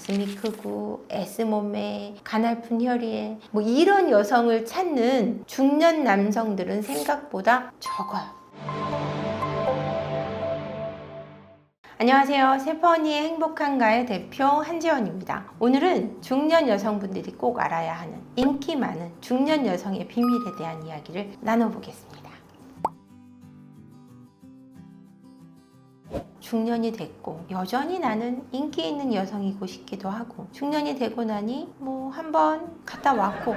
가슴이 크고 S몸매, 가냘픈 혈의에 뭐 이런 여성을 찾는 중년 남성들은 생각보다 적어요. 안녕하세요. 세퍼니의 행복한가의 대표 한지연입니다. 오늘은 중년 여성분들이 꼭 알아야 하는 인기 많은 중년 여성의 비밀에 대한 이야기를 나눠보겠습니다. 중년이 됐고 여전히 나는 인기 있는 여성이고 싶기도 하고, 중년이 되고 나니 뭐 한번 갔다 왔고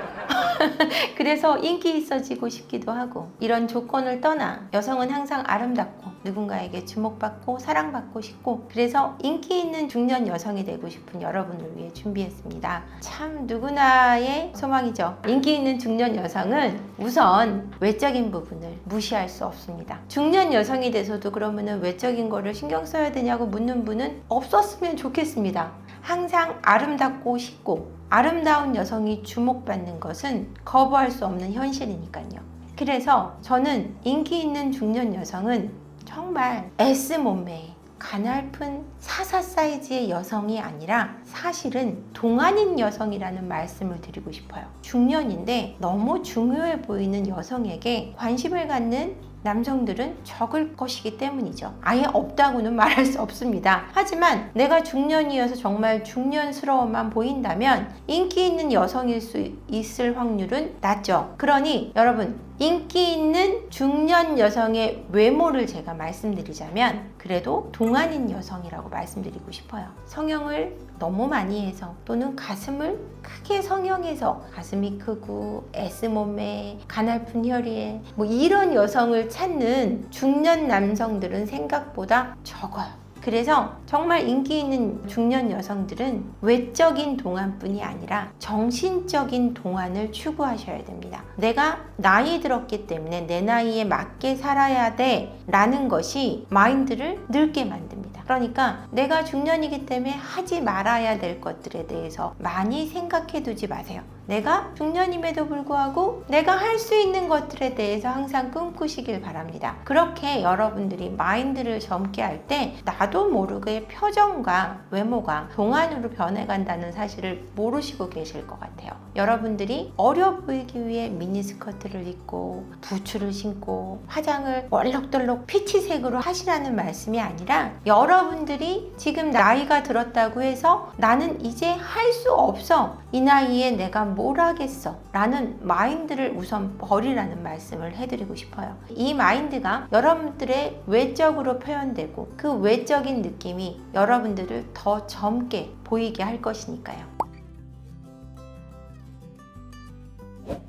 그래서 인기 있어지고 싶기도 하고, 이런 조건을 떠나 여성은 항상 아름답고 누군가에게 주목받고 사랑받고 싶고, 그래서 인기 있는 중년 여성이 되고 싶은 여러분을 위해 준비했습니다. 참 누구나의 소망이죠. 인기 있는 중년 여성은 우선 외적인 부분을 무시할 수 없습니다. 중년 여성이 돼서도 그러면은 외적인 거를 신경 써야 되냐고 묻는 분은 없었으면 좋겠습니다. 항상 아름답고 싶고 아름다운 여성이 주목받는 것은 거부할 수 없는 현실이니까요. 그래서 저는 인기 있는 중년 여성은 정말 S몸매, 가냘픈 사사 사이즈의 여성이 아니라 사실은 동안인 여성이라는 말씀을 드리고 싶어요. 중년인데 너무 중요해 보이는 여성에게 관심을 갖는 남성들은 적을 것이기 때문이죠. 아예 없다고는 말할 수 없습니다. 하지만 내가 중년이어서 정말 중년스러워만 보인다면 인기 있는 여성일 수 있을 확률은 낮죠. 그러니 여러분, 인기 있는 중년 여성의 외모를 제가 말씀드리자면 그래도 동안인 여성이라고 말씀드리고 싶어요. 성형을 너무 많이 해서, 또는 가슴을 크게 성형해서 가슴이 크고 S몸매, 가냘픈 혈의에 뭐 이런 여성을 찾는 중년 남성들은 생각보다 적어요. 그래서 정말 인기 있는 중년 여성들은 외적인 동안뿐이 아니라 정신적인 동안을 추구하셔야 됩니다. 내가 나이 들었기 때문에 내 나이에 맞게 살아야 돼 라는 것이 마인드를 늙게 만듭니다. 그러니까 내가 중년이기 때문에 하지 말아야 될 것들에 대해서 많이 생각해 두지 마세요. 내가 중년임에도 불구하고 내가 할 수 있는 것들에 대해서 항상 꿈꾸시길 바랍니다. 그렇게 여러분들이 마인드를 젊게 할 때 나도 모르게 표정과 외모가 동안으로 변해간다는 사실을 모르시고 계실 것 같아요. 여러분들이 어려 보이기 위해 미니스커트를 입고 부츠를 신고 화장을 얼럭덜럭 피치색으로 하시라는 말씀이 아니라, 여러분들이 지금 나이가 들었다고 해서 나는 이제 할 수 없어, 이 나이에 내가 뭘 하겠어 라는 마인드를 우선 버리라는 말씀을 해드리고 싶어요. 이 마인드가 여러분들의 외적으로 표현되고 그 외적인 느낌이 여러분들을 더 젊게 보이게 할 것이니까요.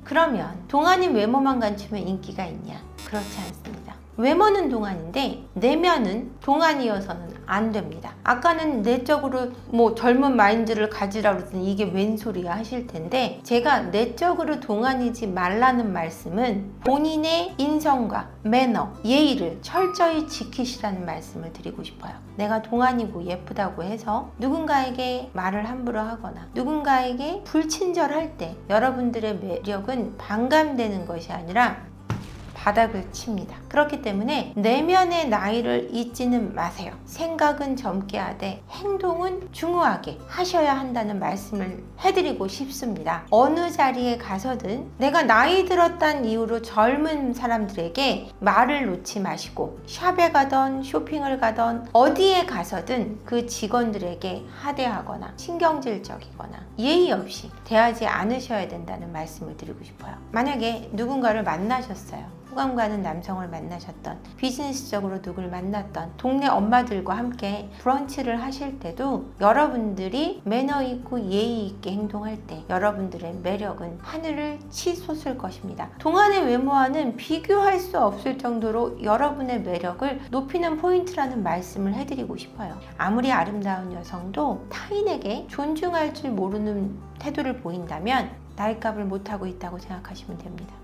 그러면 동안인 외모만 갖추면 인기가 있냐? 그렇지 않습니다. 외모는 동안인데 내면은 동안이어서는 안 됩니다. 아까는 내적으로 뭐 젊은 마인드를 가지라고 그랬더니 이게 웬 소리야 하실 텐데, 제가 내적으로 동안이지 말라는 말씀은 본인의 인성과 매너, 예의를 철저히 지키시라는 말씀을 드리고 싶어요. 내가 동안이고 예쁘다고 해서 누군가에게 말을 함부로 하거나 누군가에게 불친절할 때 여러분들의 매력은 반감되는 것이 아니라 바닥을 칩니다. 그렇기 때문에 내면의 나이를 잊지는 마세요. 생각은 젊게 하되 행동은 중후하게 하셔야 한다는 말씀을 해드리고 싶습니다. 어느 자리에 가서든 내가 나이 들었다는 이유로 젊은 사람들에게 말을 놓지 마시고, 샵에 가던 쇼핑을 가던 어디에 가서든 그 직원들에게 하대하거나 신경질적이거나 예의 없이 대하지 않으셔야 된다는 말씀을 드리고 싶어요. 만약에 누군가를 만나셨어요. 호감 가는 남성을 만나셨던, 비즈니스적으로 누구를 만났던, 동네 엄마들과 함께 브런치를 하실 때도 여러분들이 매너 있고 예의 있게 행동할 때 여러분들의 매력은 하늘을 치솟을 것입니다. 동안의 외모와는 비교할 수 없을 정도로 여러분의 매력을 높이는 포인트라는 말씀을 해드리고 싶어요. 아무리 아름다운 여성도 타인에게 존중할 줄 모르는 태도를 보인다면 나이값을 못하고 있다고 생각하시면 됩니다.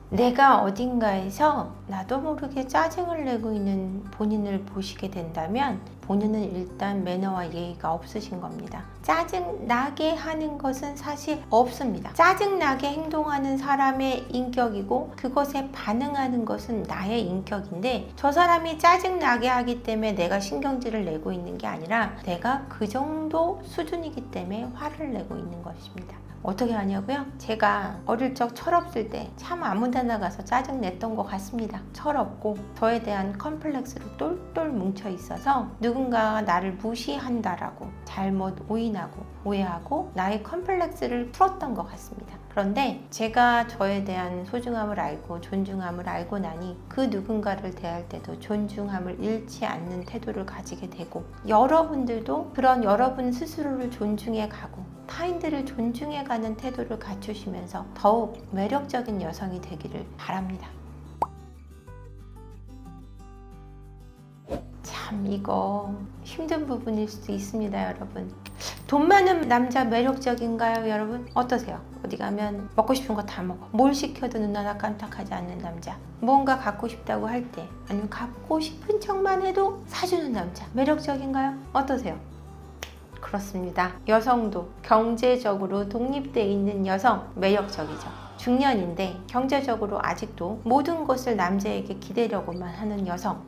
내가 어딘가에서 나도 모르게 짜증을 내고 있는 본인을 보시게 된다면 본인은 일단 매너와 예의가 없으신 겁니다. 짜증나게 하는 것은 사실 없습니다. 짜증나게 행동하는 사람의 인격이고 그것에 반응하는 것은 나의 인격인데, 저 사람이 짜증나게 하기 때문에 내가 신경질을 내고 있는 게 아니라 내가 그 정도 수준이기 때문에 화를 내고 있는 것입니다. 어떻게 하냐고요? 제가 어릴 적 철없을 때 참 아무 데나 가서 짜증 냈던 것 같습니다. 철없고 저에 대한 컴플렉스로 똘똘 뭉쳐 있어서 누군가가 나를 무시한다라고 잘못 오인하고 오해하고 나의 컴플렉스를 풀었던 것 같습니다. 그런데 제가 저에 대한 소중함을 알고 존중함을 알고 나니 그 누군가를 대할 때도 존중함을 잃지 않는 태도를 가지게 되고, 여러분들도 그런 여러분 스스로를 존중해 가고 타인들을 존중해가는 태도를 갖추시면서 더욱 매력적인 여성이 되기를 바랍니다. 참 이거 힘든 부분일 수도 있습니다, 여러분. 돈 많은 남자 매력적인가요, 여러분? 어떠세요? 어디 가면 먹고 싶은 거 다 먹어. 뭘 시켜도 눈 하나 깜짝하지 않는 남자. 뭔가 갖고 싶다고 할 때, 아니면 갖고 싶은 척만 해도 사주는 남자. 매력적인가요? 어떠세요? 그렇습니다. 여성도 경제적으로 독립되어 있는 여성 매력적이죠. 중년인데 경제적으로 아직도 모든 것을 남자에게 기대려고만 하는 여성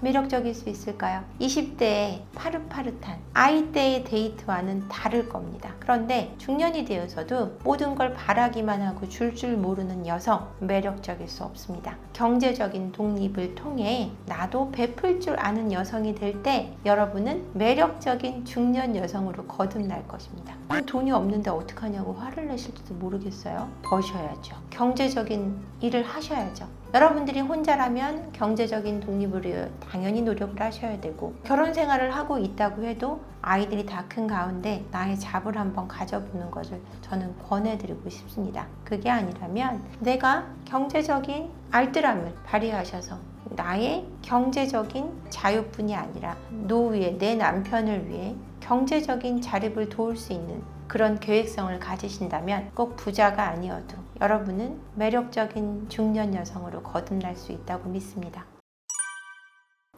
매력적일 수 있을까요? 20대의 파릇파릇한 아이 때의 데이트와는 다를 겁니다. 그런데 중년이 되어서도 모든 걸 바라기만 하고 줄 모르는 여성 매력적일 수 없습니다. 경제적인 독립을 통해 나도 베풀 줄 아는 여성이 될 때 여러분은 매력적인 중년 여성으로 거듭날 것입니다. 돈이 없는데 어떡하냐고 화를 내실지도 모르겠어요. 버셔야죠. 경제적인 일을 하셔야죠. 여러분들이 혼자라면 경제적인 독립을 위해 당연히 노력을 하셔야 되고, 결혼 생활을 하고 있다고 해도 아이들이 다 큰 가운데 나의 잡을 한번 가져보는 것을 저는 권해드리고 싶습니다. 그게 아니라면 내가 경제적인 알뜰함을 발휘하셔서 나의 경제적인 자유뿐이 아니라 노후에 내 남편을 위해 경제적인 자립을 도울 수 있는 그런 계획성을 가지신다면 꼭 부자가 아니어도 여러분은 매력적인 중년 여성으로 거듭날 수 있다고 믿습니다.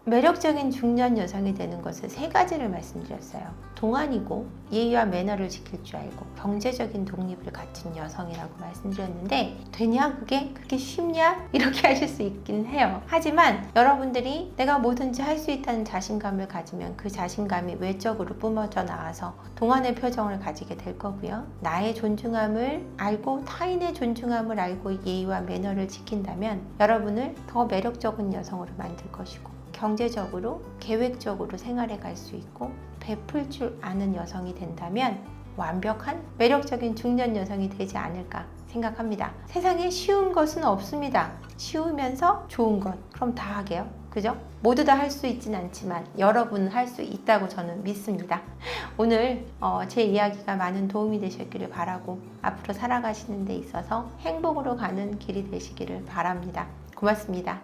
매력적인 중년 여성이 되는 것을 세 가지를 말씀드렸어요. 동안이고 예의와 매너를 지킬 줄 알고 경제적인 독립을 갖춘 여성이라고 말씀드렸는데, 되냐 그게? 그게 쉽냐? 이렇게 하실 수 있긴 해요. 하지만 여러분들이 내가 뭐든지 할 수 있다는 자신감을 가지면 그 자신감이 외적으로 뿜어져 나와서 동안의 표정을 가지게 될 거고요. 나의 존중함을 알고 타인의 존중함을 알고 예의와 매너를 지킨다면 여러분을 더 매력적인 여성으로 만들 것이고, 경제적으로 계획적으로 생활해 갈 수 있고 베풀 줄 아는 여성이 된다면 완벽한 매력적인 중년 여성이 되지 않을까 생각합니다. 세상에 쉬운 것은 없습니다. 쉬우면서 좋은 것, 그럼 다 하게요. 그죠? 모두 다 할 수 있진 않지만 여러분은 할 수 있다고 저는 믿습니다. 오늘 제 이야기가 많은 도움이 되셨기를 바라고 앞으로 살아가시는 데 있어서 행복으로 가는 길이 되시기를 바랍니다. 고맙습니다.